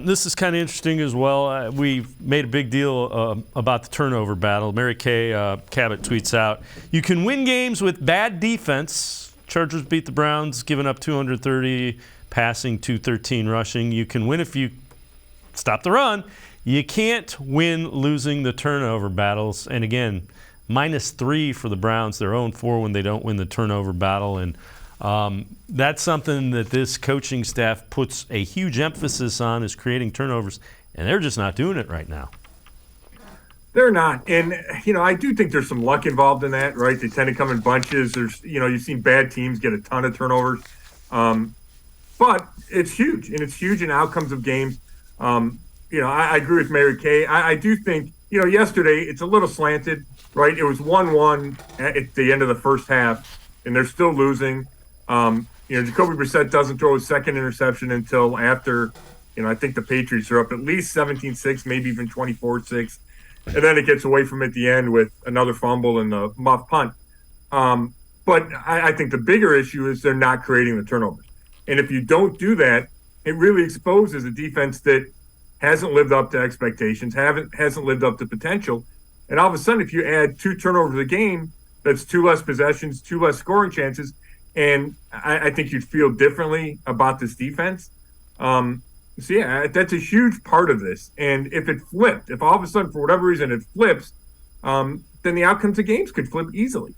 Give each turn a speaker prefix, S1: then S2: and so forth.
S1: This is kind of interesting as well. We made a big deal about the turnover battle. Mary Kay Cabot tweets out, "You can win games with bad defense. Chargers beat the Browns, giving up 230 passing, 213 rushing. You can win if you stop the run. You can't win losing the turnover battles." And again, -3 for the Browns. They're 0-4 when they don't win the turnover battle. And that's something that this coaching staff puts a huge emphasis on, is creating turnovers, and they're just not doing it right now.
S2: They're not. And, I do think there's some luck involved in that, right? They tend to come in bunches. There's, you've seen bad teams get a ton of turnovers. But it's huge, and it's huge in outcomes of games. I agree with Mary Kay. I do think, yesterday it's a little slanted, right? It was 1-1 at the end of the first half, and they're still losing. Jacoby Brissett doesn't throw his second interception until after, I think the Patriots are up at least 17-6, maybe even 24-6. And then it gets away from at the end with another fumble and the muff punt. But I think the bigger issue is they're not creating the turnovers. And if you don't do that, it really exposes a defense that hasn't lived up to expectations, hasn't lived up to potential. And all of a sudden, if you add 2 turnovers a game, that's 2 less possessions, 2 less scoring chances. And I think you'd feel differently about this defense. That's a huge part of this. And if it flipped, if all of a sudden, for whatever reason, it flips, then the outcomes of games could flip easily.